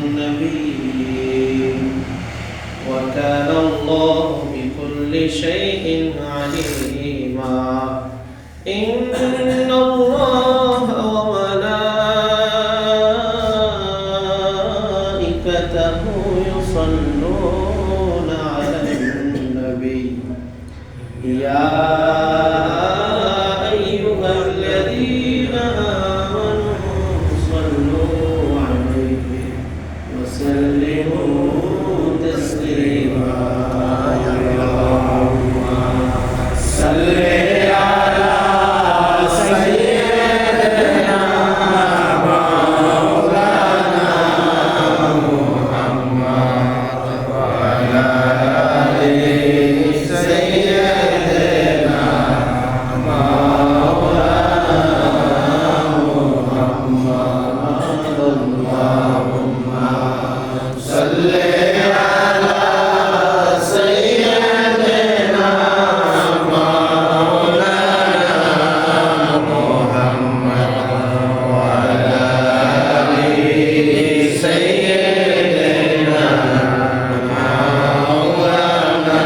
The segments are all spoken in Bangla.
النبي وكان الله بكل شيء عليما إن الله وملائكته يصلون على النبي يا أيها الذين آمنوا صلوا عليه وسلموا تسليما اللهم صل على سيدنا مولانا محمد وعلى آل سيدنا مولانا محمد اللهم صل على سيدنا مولانا محمد وعلى آل سيدنا مولانا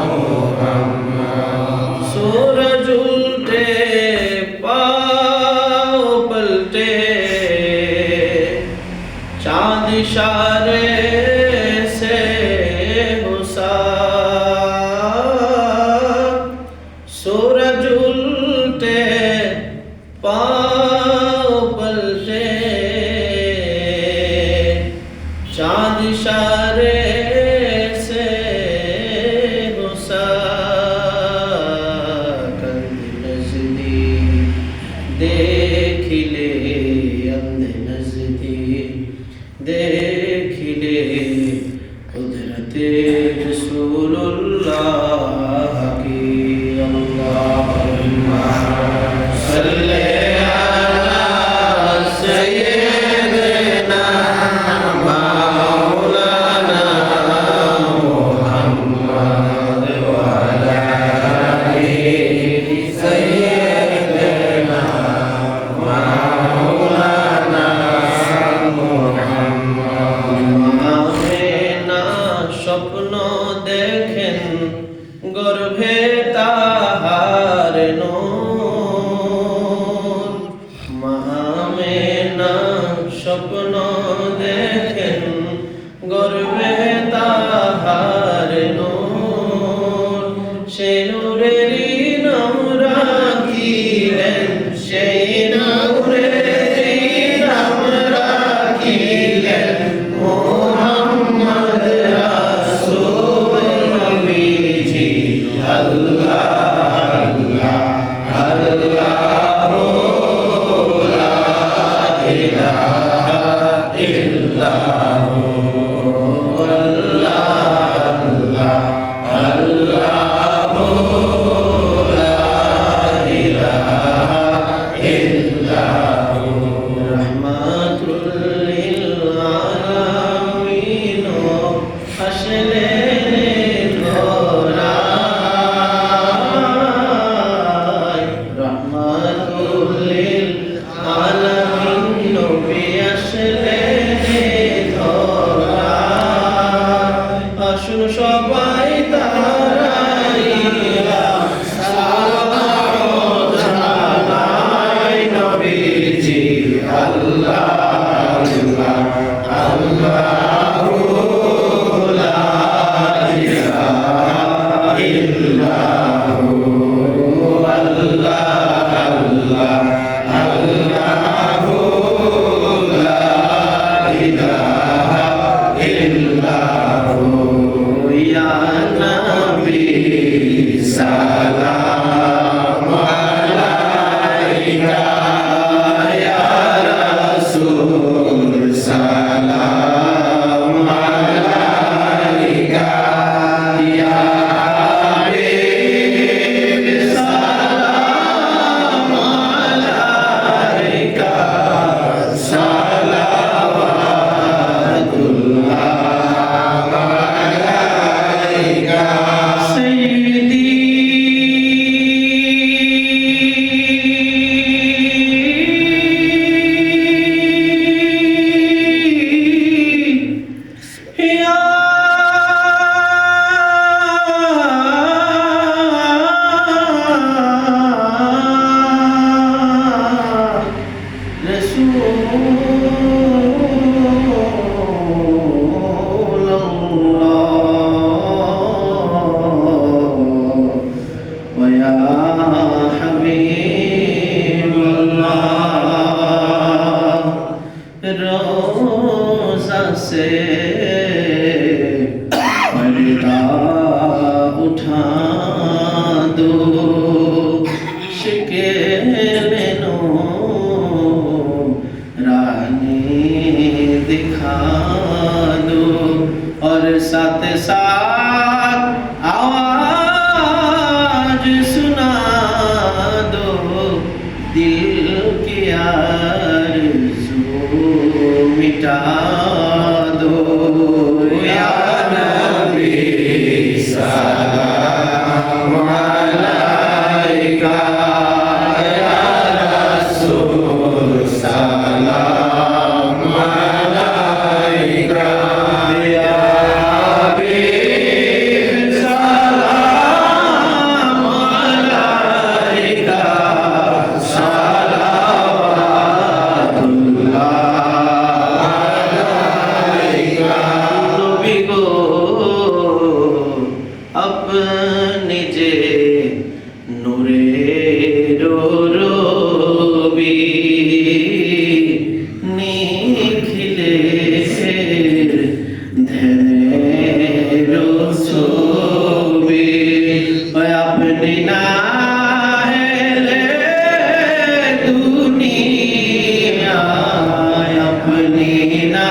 محمد सूरज उल्टे पाँव पलटे चाँद इशारे से सूरज उल्टे पाँव पलटे चाँद इशारे से कंध नजदीक देख ले अंध नजदीक देख ले कुदरत रसूलुल्लाह की अल्लाहुम्मा सल्ली अला सय्यिदना मौलाना मुहम्मद व अला आलि सय्यिदना मौलाना স্বপ্ন দেখেন গর্ভে তাহার নূর মামেনা স্বপ্ন দেখেন গর্ভে তাহার নূর সে নূরেরই নাম রাখিলেন সেই নূরেরই নাম রাখিলেন মোহাম্মদ রাসূল নবীজি আল্লাহ আল্লাহ লা ইলাহা ইল্লাহু আসুন সবাই তারাইয়া সালাম জানাই নবীজি আল্লাহ আল্লাহু লা ইলাহা ইল্লাহু আল্লাহ আল্লাহু লা ইলাহা ইল্লাহু ইয়া নবী সালাম আলাইকা ইয়া রাসূল সালাম पर्दा उठा दो शिके लेनो रानी दिखा दो और साथ साथ आवाज सुना दो दिल की आरज़ू मिटा दो या नबी सलाम अलैका या रसूल सलाम अलैका या हबीब सलाम अलैका अपने जे नूरे रोबी निखिले धैर्य सोबी अपनी नाहे दुनिया अपनी ना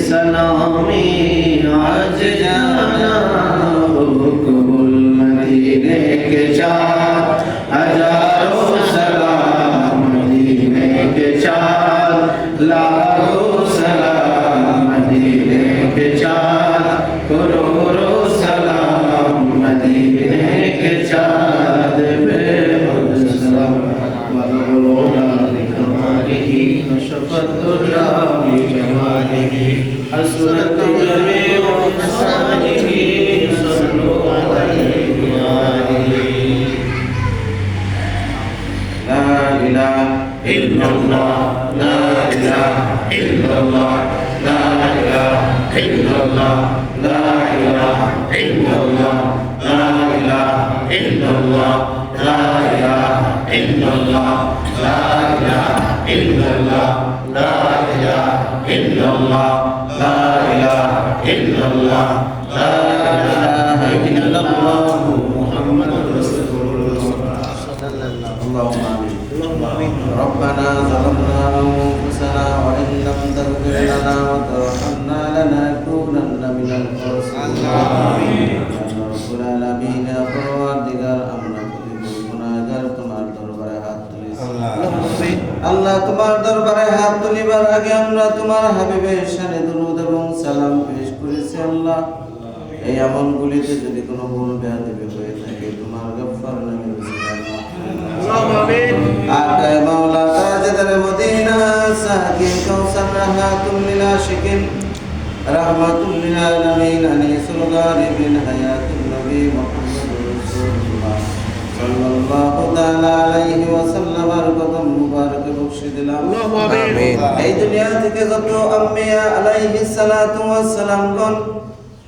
सलामी आज जाना हुकुल मदीने के चार हजारों सलाम मदीने के चार लाखों सलाम मदीने के चार illallah, la ilaha illallah, la ilaha illallah, la ilaha illallah, la ilaha illallah, la ilaha illallah, la ilaha illallah, la ilaha illallah, Muhammadur Rasulullah. Allahumma amin. ربنا ظلمنا أنفسنا وإن لم تغفر لنا وترحمنا لنكونن من الخاسرين رب العالمين পরওয়ারদিগার আমরা কবুল গুনাহগার তোমার দরবারে হাত তুলেছি আল্লাহ তোমার দরবারে হাত তুলিবার আগে আমরা তোমার হাবিবের শানে দরুদ এবং সালাম পেশ করেছি আল্লাহ এই আমলগুলিতে যদি কোনো ভুল বেয়াদবি হয়ে থাকে তোমার গফফার নামে آقا مولا تاجدر مدینہ ساکن کوثر رحمت للعاشقین رحمت للعالمین انیس الغالبین حیات النبی محمد رسول اللہ صلی اللہ تعالی علیہ وسلم برکتم مبارک بخشی দিলাম আমিন এই দুনিয়া থেকে যত আম্বিয়া আলাইহিস সালাতু ওয়াস সালাম গণ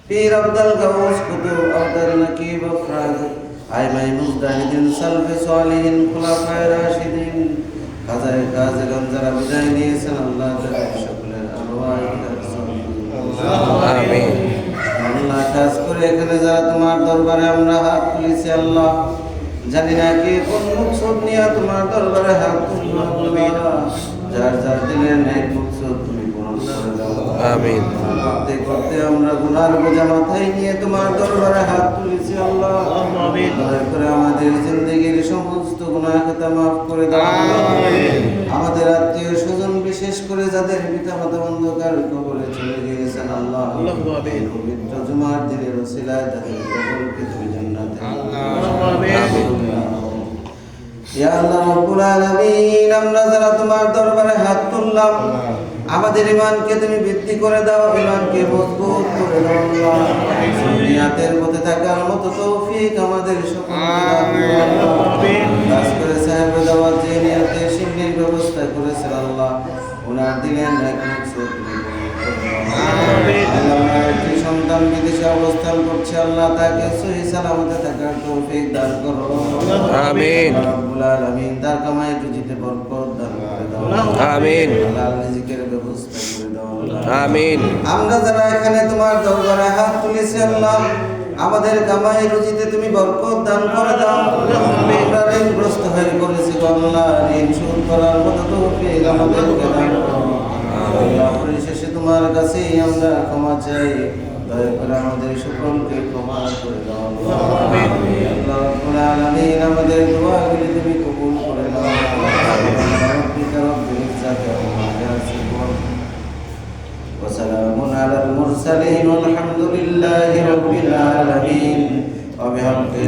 পীর আব্দুল গাউস কুতুব আব্দুল নকিব ফরাজ আইমাই মুজতাহিদিন সালফে সালিহিন খুলাফায়ে রাশিদিন কাজায়ে কাজেগান যারা বিদায় নিয়েছেন আল্লাহ তাআলা সকলের আরওয়াহ আমিন আল্লাহ কাজ করে এখানে যারা তোমার দরবারে আমরা হাত তুলেছি আল্লাহ জানি না কি কোন মকসদ নিয়ে তোমার দরবারে হাত তুলবো যার যার দিলের নেক মকসদ তুমি পূরণ করে দাও আমিন করতে করতে আমরা গুনার বোঝা মাথায় নিয়ে তোমার দরবারে হাত তুলেছি আল্লাহ আমিন দয়া করে আমাদের জিন্দেগীর সমস্ত গুনাহ খাতা maaf করে দাও আমিন আমাদের আত্মীয় স্বজন বিশেষ করে যাদের পিতামাতা অন্ধকার কবরে চলে গিয়েছেন আল্লাহ আমিন পবিত্র জুমার দিনের ওসিলায় তাদের কবরকে তুমি জান্নাতে আমিন ইয়া আল্লাহ রাব্বুল আলামিন আমরা যারা তোমার দরবারে হাত তুললাম আমাদের ঈমানকে তুমি বৃদ্ধি করে দাও ঈমানকে মজবুত করে দাও আল্লাহ নিয়াতের পথে থাকার মতো তৌফিক আমাদের সকলকে দাও আমিন খাস করে সাহেব দাওয়াত যে নিয়াতে শিক্ষার ব্যবস্থা করেছেন আল্লাহ ওনার দিলেন এক মকসদ আমিন আল্লাহ একটি সন্তান বিদেশে অবস্থান করছে আল্লাহ তাকে সহি সালামতে থাকার তৌফিক দান করো আমিন রব্বুল আলামিন তার কামাই রুজিতে বরকত দান করে দাও আমিন হালাল রিজিকের ব্যবস্থা করে দাও আমিন আমরা যারা এখানে তোমার দরবারে হাত তুলেছি আল্লাহ আমাদের কামাই রুজিতে তুমি বরকত দান করে দাও আমিন আমরা ঋণগ্রস্ত হয়ে পড়েছি আল্লাহ ঋণ শোধ করার মতো তৌফিক আমাদেরকে দান করো আল্লাহ পরিশেষে তোমার কাছে আমরা ক্ষমা চাই দয়া করে আমাদের সকলকে ক্ষমা করে দাও আমিন আল্লাহ রাব্বুল আলামিন আমাদের দোয়াগুলি তুমি কবুল করে নাও আমিন রব্বিকা রব্বিল ইজ্জাতি আম্মা ইয়াসিফুন ওয়া সালামুন আলাল মুরসালিন ওয়ালহামদুলিল্লাহি রাব্বিল আলামিন ওয়া বিহামদিহি